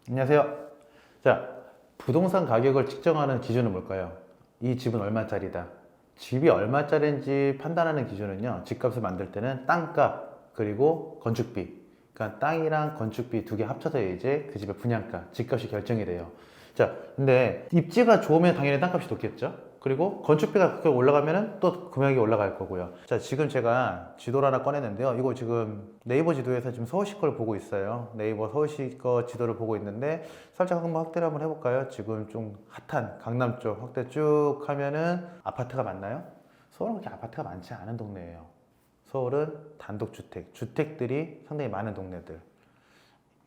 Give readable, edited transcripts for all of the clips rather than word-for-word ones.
안녕하세요. 자, 부동산 가격을 측정하는 기준은 뭘까요? 이 집은 얼마짜리다. 집이 얼마짜리인지 판단하는 기준은요, 집값을 만들 때는 땅값 그리고 건축비, 그러니까 땅이랑 건축비 두 개 합쳐서 이제 그 집의 분양가, 집값이 결정이 돼요. 자, 근데 입지가 좋으면 당연히 땅값이 높겠죠. 그리고 건축비가 그렇게 올라가면은 또 금액이 올라갈 거고요. 자, 지금 제가 지도를 하나 꺼냈는데요. 이거 지금 네이버 지도에서 지금 서울시 걸 보고 있어요. 네이버 서울시 거 지도를 보고 있는데 살짝 한번 확대를 한번 해볼까요? 지금 좀 핫한 강남 쪽 확대 쭉 하면은 아파트가 많나요? 서울은 그렇게 아파트가 많지 않은 동네예요. 서울은 단독주택, 주택들이 상당히 많은 동네들.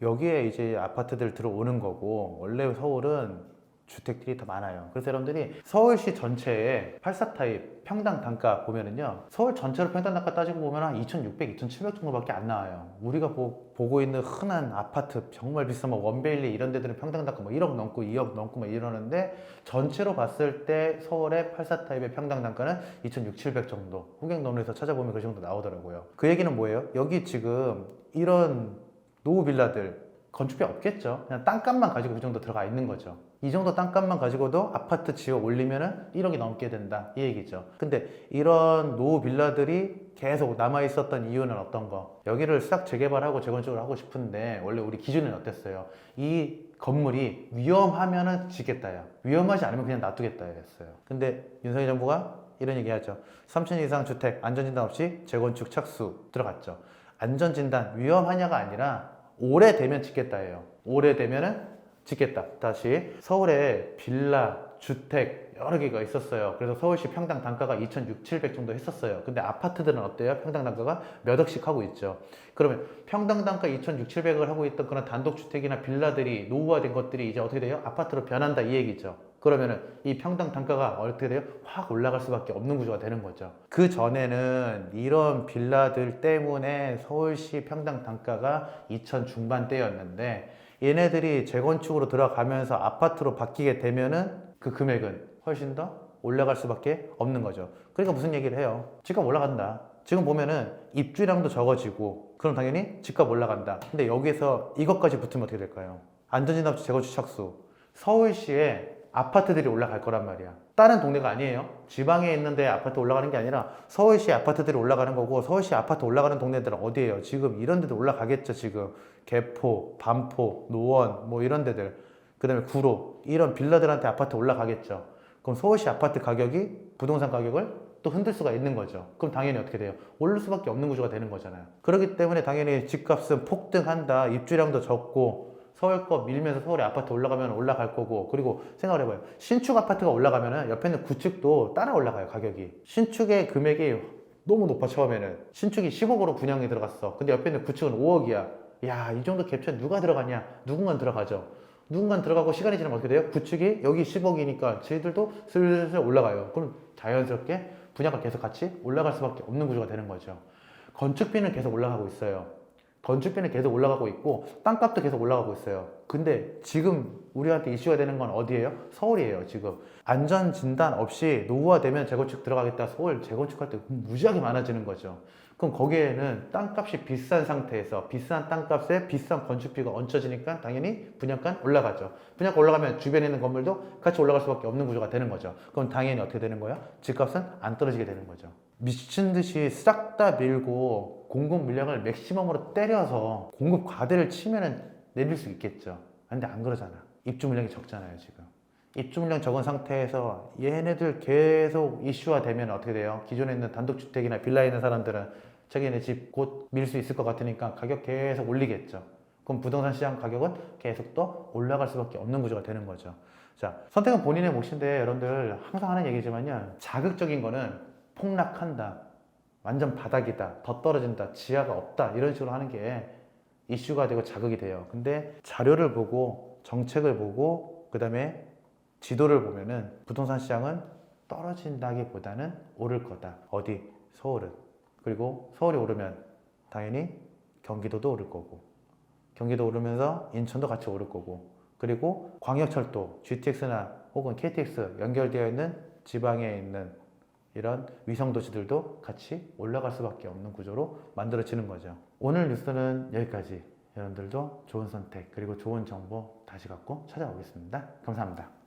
여기에 이제 아파트들 들어오는 거고, 원래 서울은 주택들이 더 많아요. 그래서 여러분들이 서울시 전체에 84 타입 평당 단가 보면은요, 서울 전체로 평당 단가 따지고 보면 한 2,600, 2,700 정도밖에 안 나와요. 우리가 보고 있는 흔한 아파트 정말 비싼 뭐 원베일리 이런 데들은 평당 단가 뭐 1억 넘고 2억 넘고 뭐 이러는데, 전체로 봤을 때 서울의 84 타입의 평당 단가는 2,600, 700 정도. 후경동에서 찾아보면 그 정도 나오더라고요. 그 얘기는 뭐예요? 여기 지금 이런 노후 빌라들 건축비 없겠죠. 그냥 땅값만 가지고 그 정도 들어가 있는 거죠. 이 정도 땅값만 가지고도 아파트 지어 올리면은 1억이 넘게 된다 이 얘기죠. 근데 이런 노후 빌라들이 계속 남아 있었던 이유는 어떤 거? 여기를 싹 재개발하고 재건축을 하고 싶은데 원래 우리 기준은 어땠어요? 이 건물이 위험하면은 짓겠다야. 위험하지 않으면 그냥 놔두겠다였어요. 근데 윤석열 정부가 이런 얘기 하죠. 3층 이상 주택 안전진단 없이 재건축 착수 들어갔죠. 안전진단 위험하냐가 아니라 오래되면 짓겠다예요. 오래되면은 짓겠다. 다시 서울에 빌라, 주택 여러 개가 있었어요. 그래서 서울시 평당 단가가 2,600, 700 정도 했었어요. 근데 아파트들은 어때요? 평당 단가가 몇 억씩 하고 있죠. 그러면 평당 단가 2,600, 700을 하고 있던 그런 단독주택이나 빌라들이 노후화된 것들이 이제 어떻게 돼요? 아파트로 변한다 이 얘기죠. 그러면은 이 평당 단가가 어떻게 돼요? 확 올라갈 수밖에 없는 구조가 되는 거죠. 그 전에는 이런 빌라들 때문에 서울시 평당 단가가 2천 중반대였는데 얘네들이 재건축으로 들어가면서 아파트로 바뀌게 되면은 그 금액은 훨씬 더 올라갈 수밖에 없는 거죠. 그러니까 무슨 얘기를 해요? 집값 올라간다. 지금 보면은 입주량도 적어지고 그럼 당연히 집값 올라간다. 근데 여기서 이것까지 붙으면 어떻게 될까요? 안전진단 재건축 착수. 서울시에 아파트들이 올라갈 거란 말이야. 다른 동네가 아니에요. 지방에 있는데 아파트 올라가는 게 아니라 서울시 아파트들이 올라가는 거고, 서울시 아파트 올라가는 동네들은 어디예요? 지금 이런 데도 올라가겠죠. 지금 개포, 반포, 노원 뭐 이런 데들, 그 다음에 구로 이런 빌라들한테 아파트 올라가겠죠. 그럼 서울시 아파트 가격이 부동산 가격을 또 흔들 수가 있는 거죠. 그럼 당연히 어떻게 돼요? 오를 수밖에 없는 구조가 되는 거잖아요. 그렇기 때문에 당연히 집값은 폭등한다. 입주량도 적고 서울 거 밀면서 서울에 아파트 올라가면 올라갈 거고, 그리고 생각을 해봐요. 신축 아파트가 올라가면 옆에 있는 구축도 따라 올라가요. 가격이. 신축의 금액이 너무 높아. 처음에는 신축이 10억으로 분양이 들어갔어. 근데 옆에 있는 구축은 5억이야. 야, 이 정도 갭차에 누가 들어가냐? 누군가는 들어가죠. 누군가는 들어가고 시간이 지나면 어떻게 돼요? 구축이 여기 10억이니까 저희들도 슬슬 올라가요. 그럼 자연스럽게 분양가 계속 같이 올라갈 수밖에 없는 구조가 되는 거죠. 건축비는 계속 올라가고 있어요. 건축비는 계속 올라가고 있고 땅값도 계속 올라가고 있어요. 근데 지금 우리한테 이슈가 되는 건 어디예요? 서울이에요. 지금 안전진단 없이 노후화되면 재건축 들어가겠다. 서울 재건축할 때 무지하게 많아지는 거죠. 그럼 거기에는 땅값이 비싼 상태에서 비싼 땅값에 비싼 건축비가 얹혀지니까 당연히 분양가는 올라가죠. 분양가 올라가면 주변에 있는 건물도 같이 올라갈 수밖에 없는 구조가 되는 거죠. 그럼 당연히 어떻게 되는 거예요? 집값은 안 떨어지게 되는 거죠. 미친 듯이 싹 다 밀고 공급 물량을 맥시멈으로 때려서 공급 과대를 치면은 내릴 수 있겠죠. 근데 안 그러잖아. 입주 물량이 적잖아요, 지금. 입주 물량 적은 상태에서 얘네들 계속 이슈화 되면 어떻게 돼요? 기존에 있는 단독주택이나 빌라에 있는 사람들은 자기네 집 곧 밀 수 있을 것 같으니까 가격 계속 올리겠죠. 그럼 부동산 시장 가격은 계속 또 올라갈 수밖에 없는 구조가 되는 거죠. 자, 선택은 본인의 몫인데 여러분들 항상 하는 얘기지만요. 자극적인 거는 폭락한다. 완전 바닥이다. 더 떨어진다. 지하가 없다. 이런 식으로 하는 게 이슈가 되고 자극이 돼요. 근데 자료를 보고 정책을 보고 그 다음에 지도를 보면은 부동산 시장은 떨어진다기보다는 오를 거다. 어디? 서울은. 그리고 서울이 오르면 당연히 경기도도 오를 거고, 경기도 오르면서 인천도 같이 오를 거고, 그리고 광역철도 GTX나 혹은 KTX 연결되어 있는 지방에 있는 이런 위성 도시들도 같이 올라갈 수밖에 없는 구조로 만들어지는 거죠. 오늘 뉴스는 여기까지. 여러분들도 좋은 선택 그리고 좋은 정보 다시 갖고 찾아오겠습니다. 감사합니다.